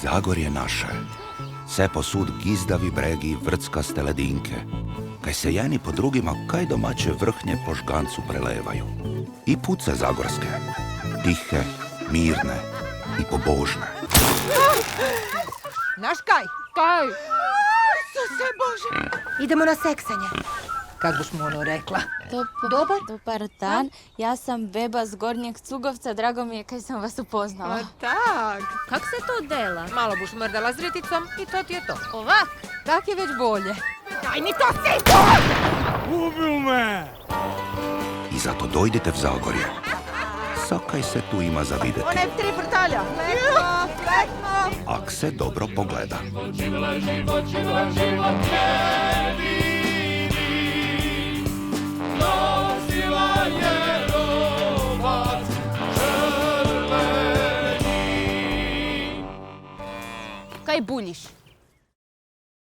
Zagorje naše, vse posud gizdavi bregi, vrtkaste ledinke, kaj se jeni po drugima kaj domače vrhnje po žgancu prelevaju. I puce zagorske, tihe, mirne i pobožne. Naš kaj? Kaj? Isuse Bože! Idemo na seksanje. Kak boš mu ono rekla? Dobar dan, ja sam Beba z Gornjeg Cugovca, drago mi je kaj sam vas upoznala. Tak. Kak se to dela? Malo boš mrdala s riticom i to ti je to. Ovak? Tak je već bolje. Daj mi to si! Ubil me! I zato dojdite v Zagorje. Sakaj se tu ima za vidjeti, Onaj 3 vrtalja. Lepo. ak se dobro pogleda. Kaj buljiš?